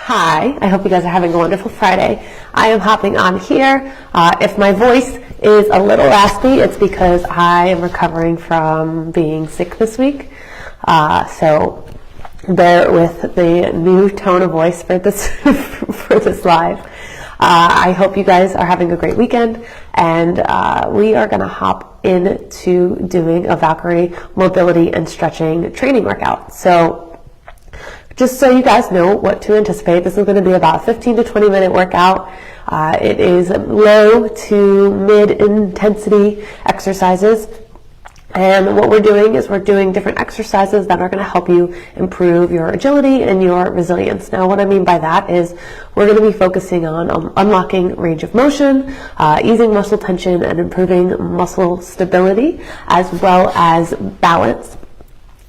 Hi, I hope you guys are having a wonderful Friday. I am hopping on here. If my voice is a little raspy, it's because I am recovering from being sick this week. So bear with the new tone of voice for this for this live. I hope you guys are having a great weekend, and we are going to hop into doing a Valkyrie mobility and stretching training workout. So just so you guys know what to anticipate, this is going to be about a 15 to 20 minute workout. It is low to mid-intensity exercises. And what we're doing is we're doing different exercises that are going to help you improve your agility and your resilience. Now, what I mean by that is we're going to be focusing on unlocking range of motion, easing muscle tension, and improving muscle stability, as well as balance.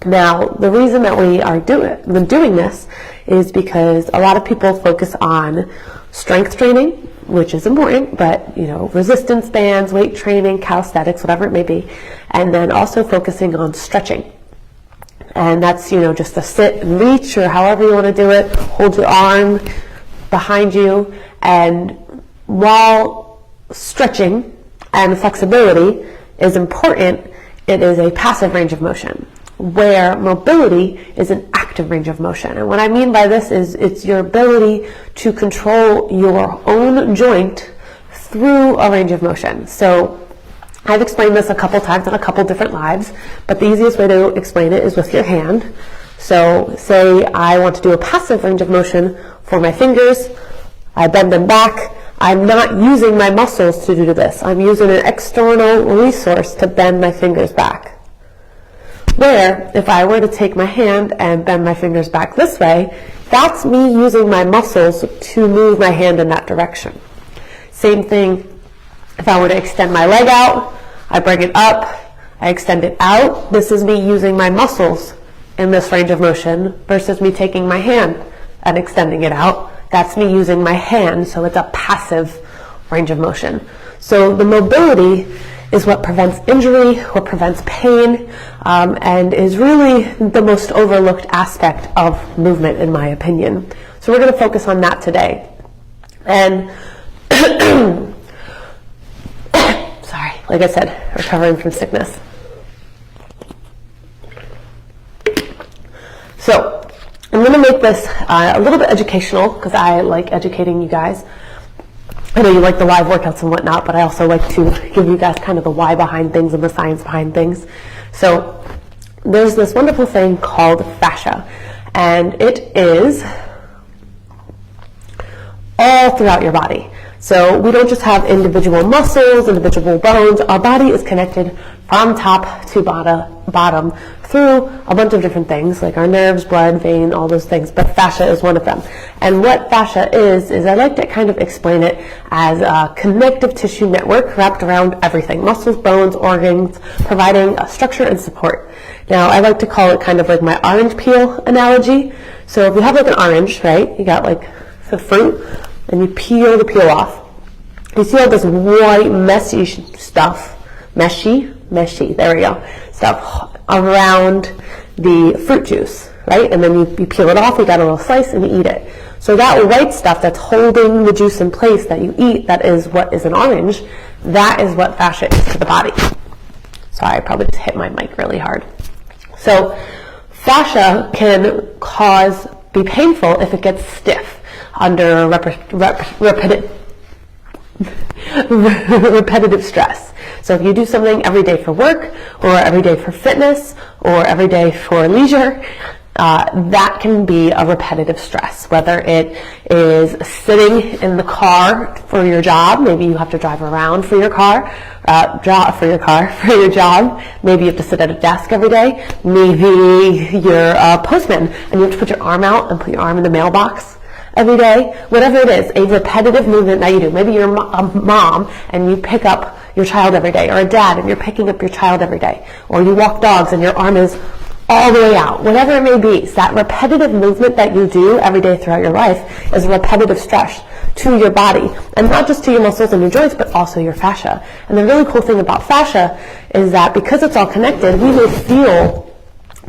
Now, the reason that we are doing this is because a lot of people focus on strength training, which is important, but, resistance bands, weight training, calisthenics, whatever it may be, and then also focusing on stretching. And that's, just a sit and reach, or however you want to do it, hold your arm behind you. And while stretching and flexibility is important, it is a passive range of motion, where mobility is an active range of motion. And what I mean by this is it's your ability to control your own joint through a range of motion. So I've explained this a couple times on a couple different lives, but the easiest way to explain it is with your hand. So say I want to do a passive range of motion for my fingers. I bend them back. I'm not using my muscles to do this. I'm using an external resource to bend my fingers back. Where, if I were to take my hand and bend my fingers back this way, that's me using my muscles to move my hand in that direction. Same thing, if I were to extend my leg out, I bring it up, I extend it out. This is me using my muscles in this range of motion versus me taking my hand and extending it out. That's me using my hand, so it's a passive range of motion. So the mobility is what prevents injury, what prevents pain, and is really the most overlooked aspect of movement, in my opinion. So we're going to focus on that today. And sorry, like I said, recovering from sickness. So I'm going to make this a little bit educational because I like educating you guys. I know you like the live workouts and whatnot, but I also like to give you guys kind of the why behind things and the science behind things. So there's this wonderful thing called fascia, and it is all throughout your body. So we don't just have individual muscles, individual bones. Our body is connected from top to bottom through a bunch of different things, like our nerves, blood, vein, all those things, but fascia is one of them. And what fascia is I like to kind of explain it as a connective tissue network wrapped around everything, muscles, bones, organs, providing a structure and support. Now, I like to call it kind of like my orange peel analogy. So if you have like an orange, right, you got like the fruit, and you peel the peel off. You see all this white, messy stuff, meshy, there we go, stuff around the fruit juice, right? And then you peel it off, you got a little slice, and you eat it. So that white stuff that's holding the juice in place that you eat, that is what is an orange, that is what fascia is to the body. Sorry, I probably just hit my mic really hard. So fascia can be painful if it gets stiff under repetitive stress. So if you do something every day for work, or every day for fitness, or every day for leisure, that can be a repetitive stress. Whether it is sitting in the car for your job, maybe you have to drive around for your for your job. Maybe you have to sit at a desk every day. Maybe you're a postman and you have to put your arm out and put your arm in the mailbox every day. Whatever it is, a repetitive movement that you do. Maybe you're a mom and you pick up your child every day, or a dad and you're picking up your child every day, or you walk dogs and your arm is all the way out. Whatever it may be, it's that repetitive movement that you do every day throughout your life is a repetitive stress to your body, and not just to your muscles and your joints, but also your fascia. And the really cool thing about fascia is that because it's all connected, we may feel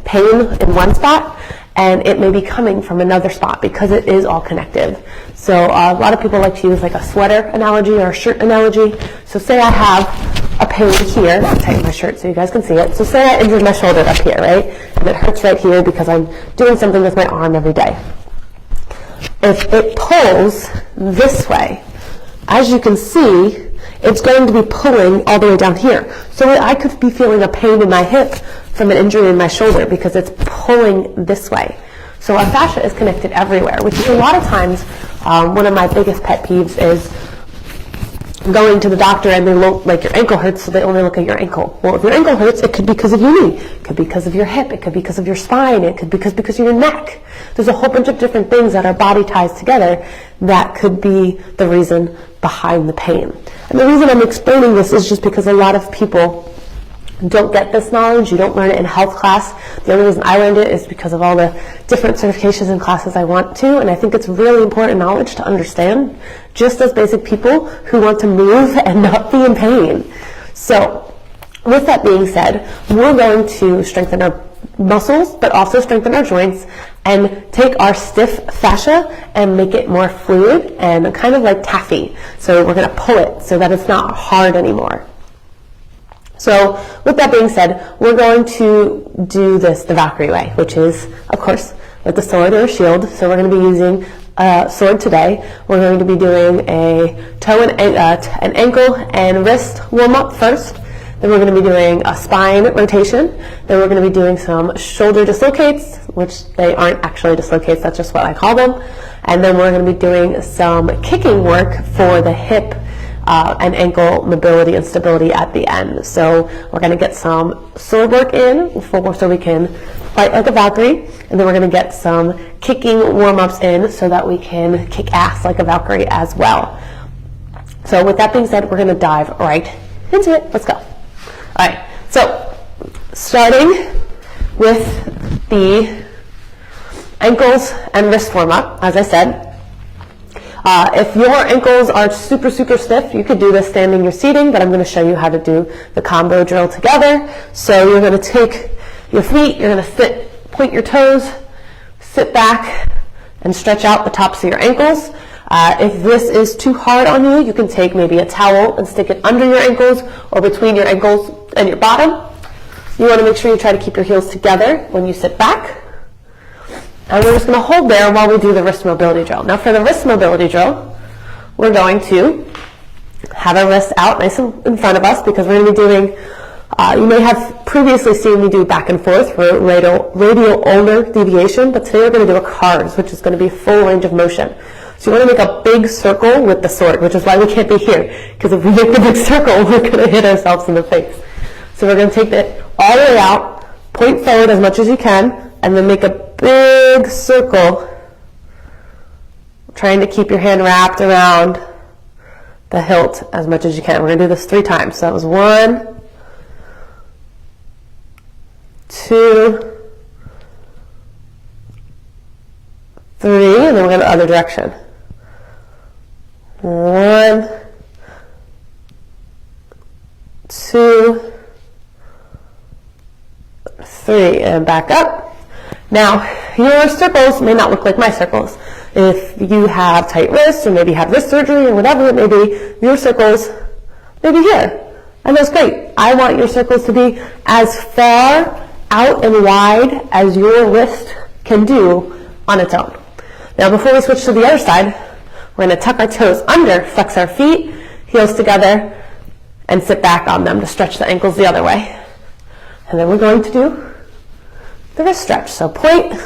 pain in one spot and it may be coming from another spot because it is all connected. So a lot of people like to use like a sweater analogy or a shirt analogy. So say I have a pain here. I'll tighten my shirt so you guys can see it. So say I injured my shoulder up here, right? And it hurts right here because I'm doing something with my arm every day. If it pulls this way, as you can see, it's going to be pulling all the way down here. So I could be feeling a pain in my hip from an injury in my shoulder because it's pulling this way. So our fascia is connected everywhere, which is a lot of times one of my biggest pet peeves is going to the doctor and they look like your ankle hurts, so they only look at your ankle. Well, if your ankle hurts, it could be because of your knee, it could be because of your hip, it could be because of your spine, it could be because of your neck. There's a whole bunch of different things that our body ties together that could be the reason behind the pain. And the reason I'm explaining this is just because a lot of people don't get this knowledge. You don't learn it in health class. The only reason I learned it is because of all the different certifications and classes I want to, and I think it's really important knowledge to understand, just as basic people who want to move and not be in pain. So, with that being said, we're going to strengthen our muscles, but also strengthen our joints, and take our stiff fascia and make it more fluid and kind of like taffy. So we're going to pull it so that it's not hard anymore. So with that being said, we're going to do this the Valkyrie way, which is, of course, with the sword or a shield. So we're going to be using a sword today. We're going to be doing a toe and an ankle and wrist warm-up first. Then we're going to be doing a spine rotation. Then we're going to be doing some shoulder dislocates, which they aren't actually dislocates, that's just what I call them. And then we're going to be doing some kicking work for the hip and ankle mobility and stability at the end. So we're going to get some sword work in so we can fight like a Valkyrie, and then we're going to get some kicking warm-ups in so that we can kick ass like a Valkyrie as well. So with that being said, we're going to dive right into it. Let's go. All right, so starting with the ankles and wrist warm-up, as I said, if your ankles are super, super stiff, you could do this standing or seating, but I'm going to show you how to do the combo drill together. So you're going to take your feet, you're going to point your toes, sit back, and stretch out the tops of your ankles. If this is too hard on you, you can take maybe a towel and stick it under your ankles or between your ankles and your bottom. You want to make sure you try to keep your heels together when you sit back. And we're just going to hold there while we do the wrist mobility drill. Now for the wrist mobility drill, we're going to have our wrists out nice in front of us because we're going to be doing, you may have previously seen me do back and forth for radial ulnar deviation, but today we're going to do a cars, which is going to be full range of motion. So you want to make a big circle with the sword, which is why we can't be here, because if we make the big circle, we're going to hit ourselves in the face. So we're going to take it all the way out, point forward as much as you can, and then make a big circle, trying to keep your hand wrapped around the hilt as much as you can. We're going to do this 3 times. So that was 1, 2, 3, and then we're going the other direction. 1, 2, 3, and back up. Now, your circles may not look like my circles. If you have tight wrists or maybe had wrist surgery or whatever it may be, your circles may be here. And that's great. I want your circles to be as far out and wide as your wrist can do on its own. Now, before we switch to the other side, we're going to tuck our toes under, flex our feet, heels together, and sit back on them to stretch the ankles the other way. And then we're going to do the wrist stretch. So point,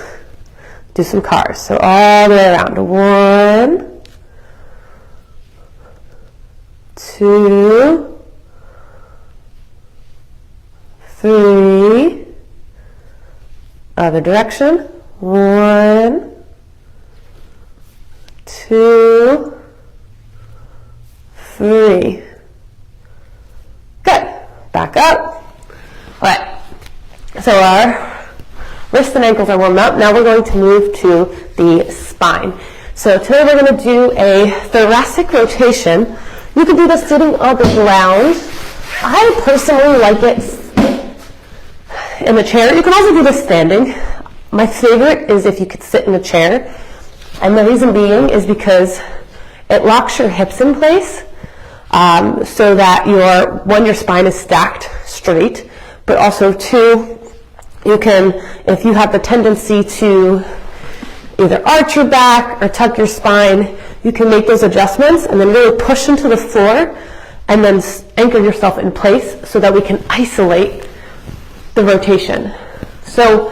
do some cars. So all the way around. 1, 2, 3. Other direction. 1, 2, 3. Good. Back up. All right. So our wrists and ankles are warmed up. Now we're going to move to the spine. So today we're going to do a thoracic rotation. You can do this sitting on the ground. I personally like it in the chair. You can also do this standing. My favorite is if you could sit in a chair, and the reason being is because it locks your hips in place, so that your spine is stacked straight, but also two, you can, if you have the tendency to either arch your back or tuck your spine, you can make those adjustments and then really push into the floor and then anchor yourself in place so that we can isolate the rotation. So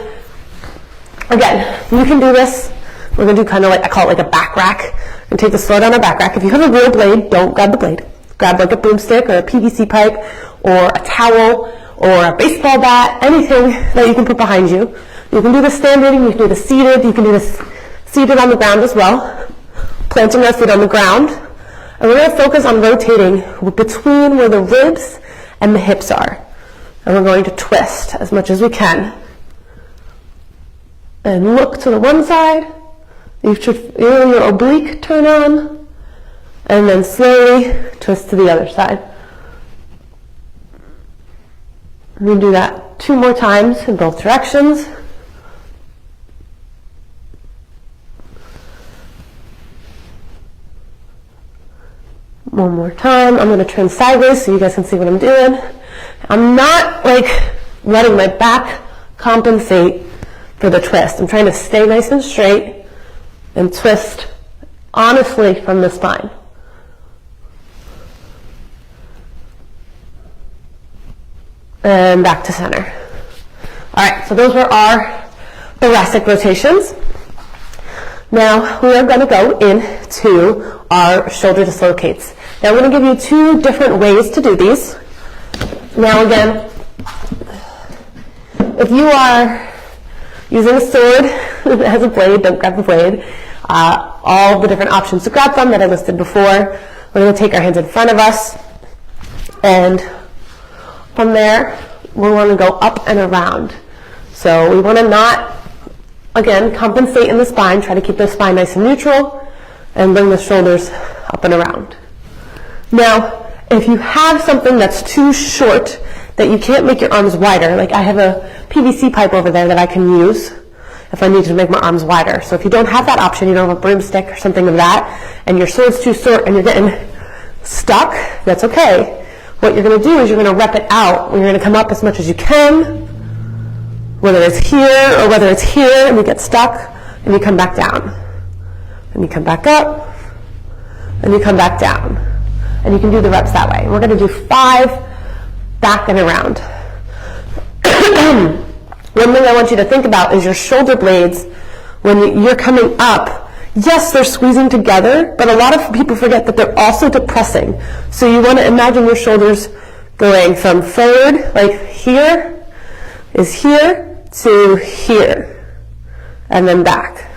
again, you can do this. We're going to do kind of like, I call it like a back rack. And take the sword on a back rack. If you have a real blade, don't grab the blade. Grab like a broomstick or a PVC pipe or a towel or a baseball bat, anything that you can put behind you. You can do this standing, you can do this seated, you can do this seated on the ground as well. Planting our feet on the ground. And we're going to focus on rotating between where the ribs and the hips are. And we're going to twist as much as we can. And look to the one side. You should feel your oblique turn on. And then slowly twist to the other side. We do that 2 more times in both directions. One more time. I'm going to turn sideways so you guys can see what I'm doing. I'm not like letting my back compensate for the twist. I'm trying to stay nice and straight and twist honestly from the spine. And back to center. All right, so those were our thoracic rotations. Now we are going to go into our shoulder dislocates. Now I'm going to give you 2 different ways to do these. Now again, if you are using a sword that has a blade, don't grab the blade. All the different options to grab from that I listed before. We're going to take our hands in front of us, and from there we want to go up and around. So we want to not, again, compensate in the spine, try to keep the spine nice and neutral, and bring the shoulders up and around. Now, if you have something that's too short, that you can't make your arms wider, like I have a PVC pipe over there that I can use if I need to make my arms wider. So if you don't have that option, you don't have a broomstick or something of that, and your sword's too short and you're getting stuck, that's okay. What you're going to do is you're going to rep it out. You're going to come up as much as you can, whether it's here or whether it's here, and you get stuck, and you come back down. And you come back up, and you come back down. And you can do the reps that way. We're going to do 5 back and around. One thing I want you to think about is your shoulder blades, when you're coming up, yes, they're squeezing together, but a lot of people forget that they're also depressing. So you want to imagine your shoulders going from forward, like here is here to here, and then back.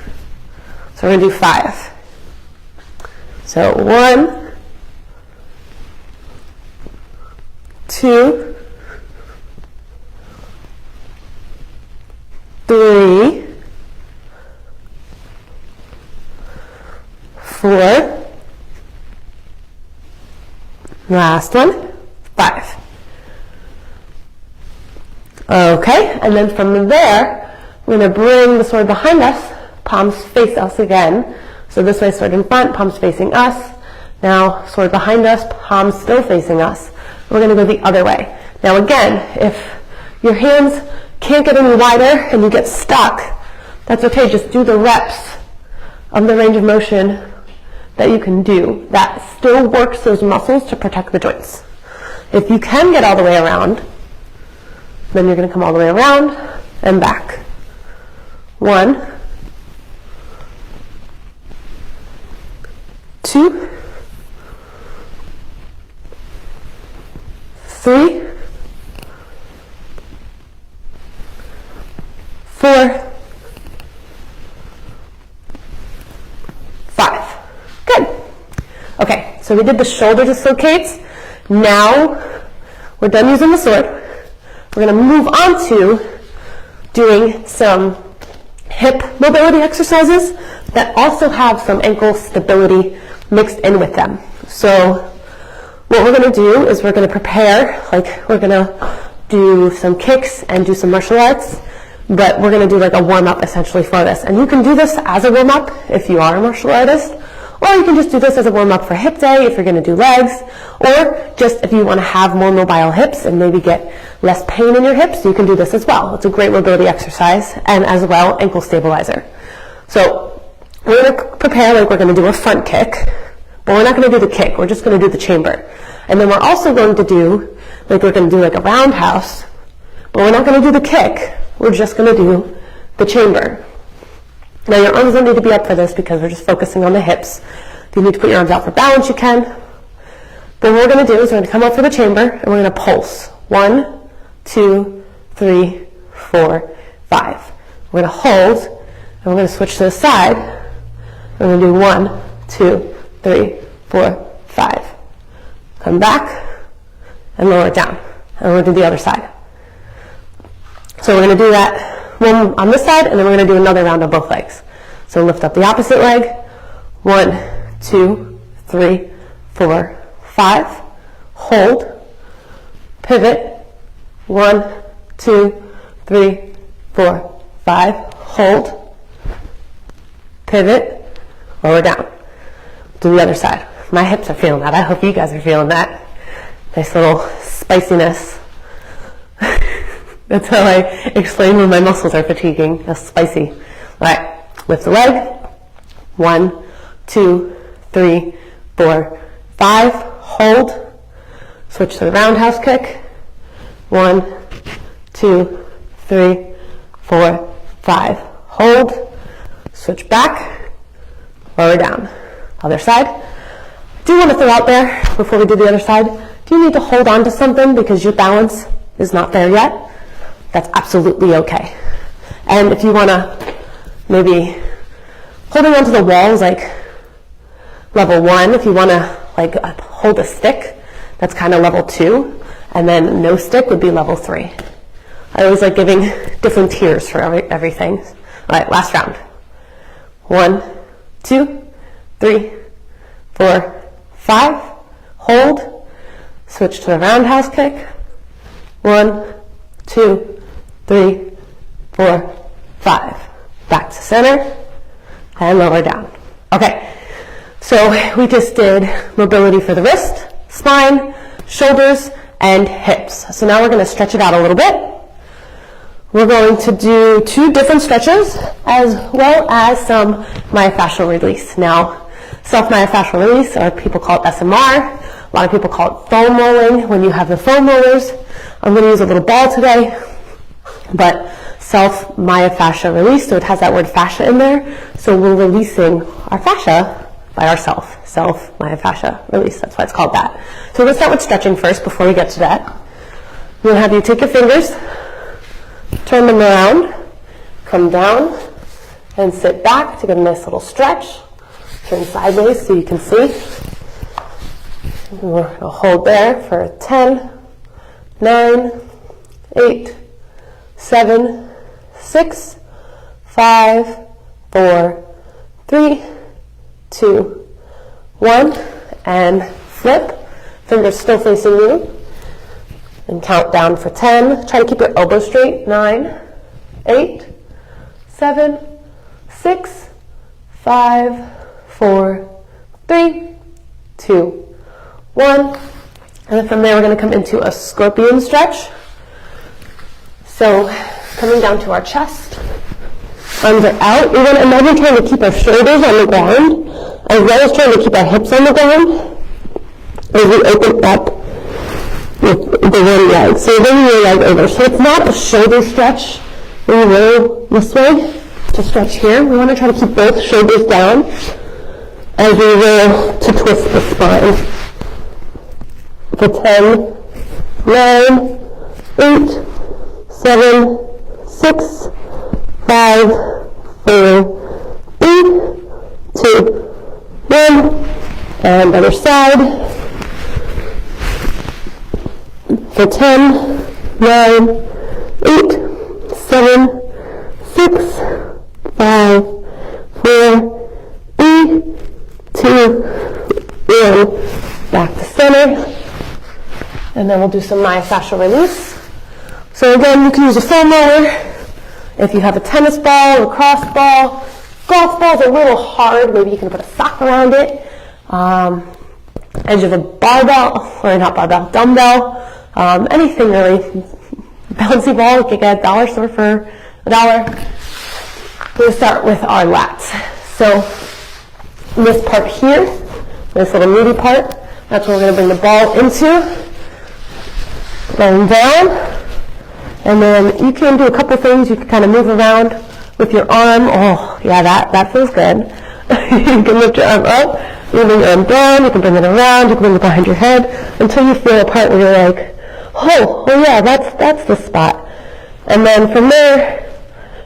So we're going to do 5. So 1, 2, 3, 4, last one, 5. Okay, and then from there, we're going to bring the sword behind us, palms face us again. So this way, sword in front, palms facing us. Now, sword behind us, palms still facing us. We're going to go the other way. Now again, if your hands can't get any wider and you get stuck, that's okay. Just do the reps of the range of motion that you can do. That still works those muscles to protect the joints. If you can get all the way around, then you're going to come all the way around and back. 1, 2, 3, 4, 5. Good. Okay, so we did the shoulder dislocates. Now we're done using the sword. We're going to move on to doing some hip mobility exercises that also have some ankle stability mixed in with them. So what we're going to do is we're going to prepare, like we're going to do some kicks and do some martial arts but we're going to do like a warm-up essentially for this. And you can do this as a warm-up if you are a martial artist, or you can just do this as a warm-up for hip day if you're going to do legs, or just if you want to have more mobile hips and maybe get less pain in your hips, you can do this as well. It's a great mobility exercise, and as well, ankle stabilizer. So we're going to prepare like we're going to do a front kick, but we're not going to do the kick, we're just going to do the chamber. And then we're also going to do, like we're going to do like a roundhouse, but we're not going to do the kick, we're just going to do the chamber. Now your arms don't need to be up for this because we're just focusing on the hips. If you need to put your arms out for balance, you can. But what we're going to do is we're going to come up for the chamber and we're going to pulse. 1, 2, 3, 4, 5. We're going to hold and we're going to switch to the side. We're going to do 1, 2, 3, 4, 5. Come back and lower it down. And we're going to do the other side. So we're going to do that one on this side, and then we're going to do another round on both legs. So lift up the opposite leg. 1, 2, 3, 4, 5. Hold. Pivot. 1, 2, 3, 4, 5. Hold. Pivot. Lower down. Do the other side. My hips are feeling that. I hope you guys are feeling that. Nice little spiciness. That's how I explain when my muscles are fatiguing. That's spicy. All right, lift the leg. 1, 2, 3, 4, 5. Hold. Switch to the roundhouse kick. 1, 2, 3, 4, 5. Hold. Switch back. Lower down. Other side. Do you want to throw out there before we do the other side? Do you need to hold on to something because your balance is not there yet? That's absolutely okay. And if you want to maybe holding onto the wall is like level 1. If you want to like hold a stick, that's kind of level 2. And then no stick would be level 3. I always like giving different tiers for everything. All right, last round. 1, 2, 3, 4, 5. Hold. Switch to the roundhouse kick. 1, 2, 3, 4, 5. Back to center and lower down. Okay, so we just did mobility for the wrist, spine, shoulders, and hips. So now we're going to stretch it out a little bit. We're going to do 2 different stretches as well as some myofascial release. Now, self-myofascial release, or people call it SMR. A lot of people call it foam rolling. When you have the foam rollers, I'm going to use a little ball today, but self-myofascial release, so it has that word fascia in there. So we're releasing our fascia by ourselves. Self-myofascial release, that's why it's called that. So let's start with stretching first before we get to that. I'm going to have you take your fingers, turn them around, come down, and sit back to get a nice little stretch. Turn sideways so you can see. We're going to hold there for 10, 9, 8, 7, 6, 5, 4, 3, 2, 1, and flip. Fingers still facing you. And count down for 10. Try to keep your elbows straight. 9, 8, 7, 6, 5, 4, 3, 2, 1. And then from there we're going to come into a scorpion stretch. So coming down to our chest, arms are out. We're going to imagine trying to keep our shoulders on the ground, as well as trying to keep our hips on the ground as we open up with the one leg. So you're bringing your leg over. So it's not a shoulder stretch when you roll this way to stretch here. We want to try to keep both shoulders down as we roll to twist the spine. For 10, 9, 8, 7, 6, 5, 4, 3, 2, 1, and other side. For 10, 9, 8, 7, 6, 5, 4, 3, 2, 1. Back to center. And then we'll do some myofascial release. So again, you can use a foam roller. If you have a tennis ball, a lacrosse ball, golf ball's a little hard, maybe you can put a sock around it. Edge of a barbell, or not barbell, dumbbell, anything really. Bouncy ball, you can get a dollar store for $1. We'll start with our lats. So this part here, this little meaty part, that's where we're going to bring the ball into, laying down, and then you can do a couple things. You can kind of move around with your arm. Oh, yeah, that feels good. You can lift your arm up, you can bring your arm down, you can bring it around, you can bring it behind your head, until you feel a part where you're like, oh yeah, that's the spot. And then from there,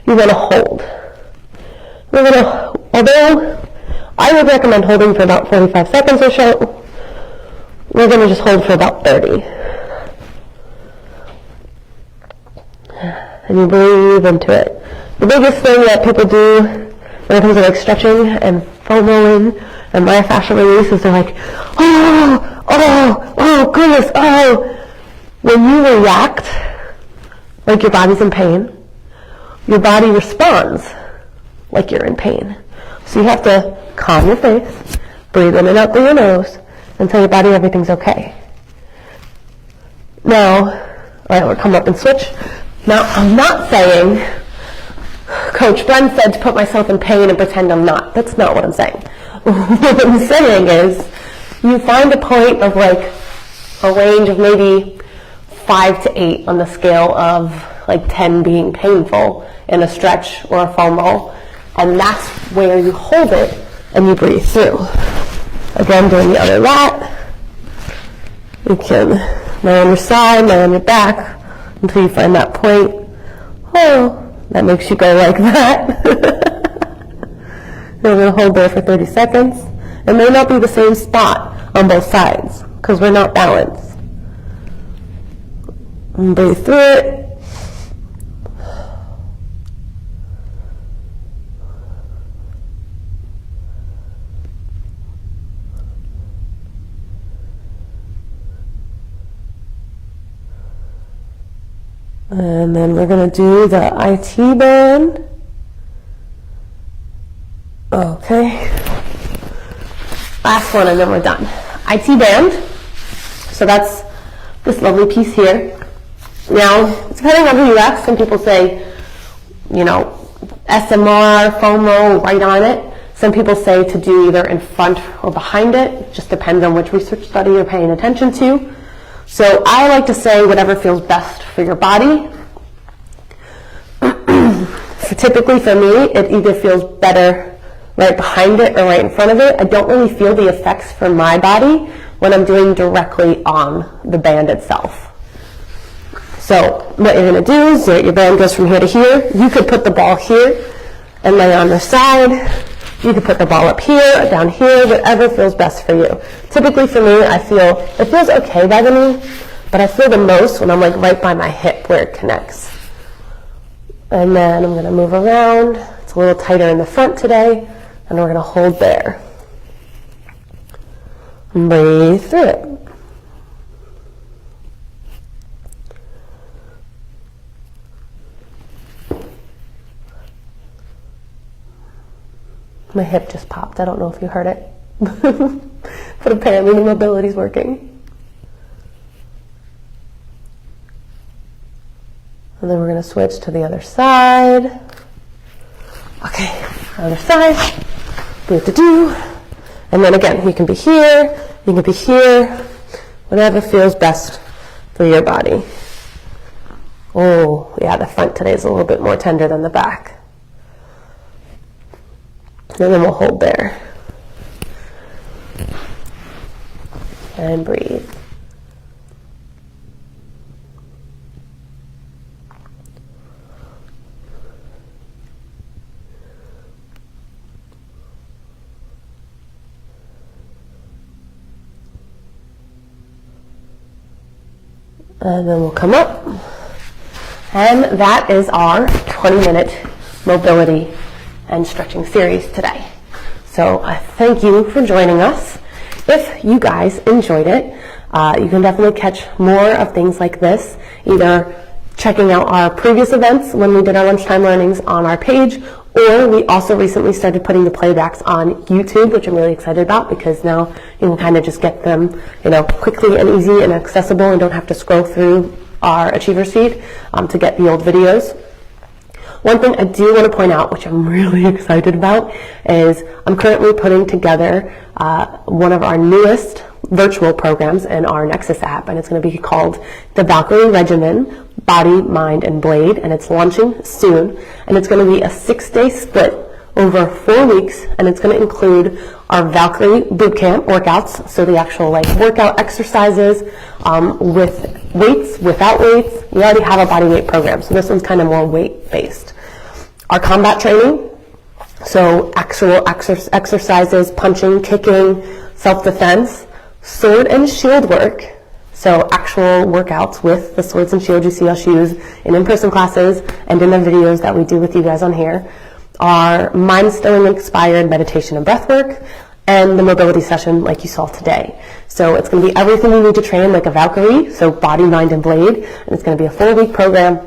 you're going to hold. Although I would recommend holding for about 45 seconds or so, we're going to just hold for about 30. And you breathe into it. The biggest thing that people do when it comes to like stretching and foam rolling and myofascial release is they're like, oh goodness, oh. When you react like your body's in pain, your body responds like you're in pain. So you have to calm your face, breathe in and out through your nose, and tell your body everything's okay. Now, all right, we'll come up and switch. Now, I'm not saying, Coach Bren said to put myself in pain and pretend I'm not. That's not what I'm saying. What I'm saying is, you find a point of like a range of maybe 5 to 8 on the scale of like 10 being painful in a stretch or a foam roll, and that's where you hold it and you breathe through. Again, doing the other lat. You can lay on your side, lay on your back until you find that point. Oh, that makes you go like that. You're going to hold there for 30 seconds. It may not be the same spot on both sides because we're not balanced. And breathe through it. And then we're going to do the IT band. Okay. Last one and then we're done. IT band. So that's this lovely piece here. Now, depending on who you ask, some people say, you know, SMR, foam roll, right on it. Some people say to do either in front or behind it. It just depends on which research study you're paying attention to. So I like to say whatever feels best for your body. Typically for me, it either feels better right behind it or right in front of it. I don't really feel the effects for my body when I'm doing directly on the band itself. So what you're going to do is your band goes from here to here. You could put the ball here and lay on the side. You could put the ball up here, down here, whatever feels best for you. Typically for me, I feel it feels okay by the knee, but I feel the most when I'm like right by my hip where it connects. And then I'm going to move around. It's a little tighter in the front today, and we're going to hold there. And breathe through it. My hip just popped. I don't know if you heard it. But apparently the mobility's working. And then we're going to switch to the other side. Okay, other side. We have to do. And then again, you can be here, you can be here, whatever feels best for your body. Oh, yeah, the front today is a little bit more tender than the back. And then we'll hold there. And breathe. And then we'll come up. And that is our 20-minute mobility and stretching series today. So thank you for joining us. If you guys enjoyed it, you can definitely catch more of things like this, either checking out our previous events when we did our lunchtime learnings on our page, or we also recently started putting the playbacks on YouTube, which I'm really excited about because now you can kind of just get them, quickly and easy and accessible and don't have to scroll through our Achievers feed to get the old videos. One thing I do want to point out, which I'm really excited about, is I'm currently putting together one of our newest virtual programs in our Nexus app, and it's going to be called the Valkyrie Regimen, Body, Mind, and Blade, and it's launching soon, and it's going to be a 6-day split over 4 weeks, and it's going to include our Valkyrie bootcamp workouts, so the actual workout exercises with weights, without weights. We already have a body weight program, so this one's kind of more weight based. Our combat training, so actual exercises, punching, kicking, self-defense, sword and shield work, so actual workouts with the swords and shields you see us use in in-person classes and in the videos that we do with you guys on here. Our mind-stilling inspired meditation and breath work, and the mobility session like you saw today. So it's going to be everything you need to train like a Valkyrie, so body, mind, and blade, and it's going to be a 4-week program,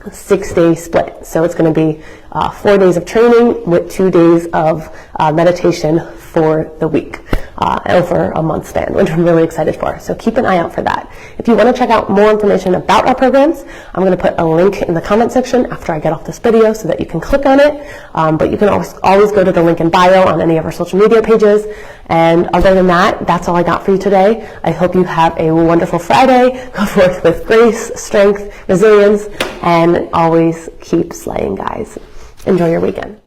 6-day split. So it's going to be 4 days of training with 2 days of meditation for the week over a month span, which I'm really excited for. So keep an eye out for that. If you want to check out more information about our programs, I'm going to put a link in the comment section after I get off this video so that you can click on it. But you can always go to the link in bio on any of our social media pages. And other than that, that's all I got for you today. I hope you have a wonderful Friday. Go forth with grace, strength, resilience, and always keep slaying, guys. Enjoy your weekend.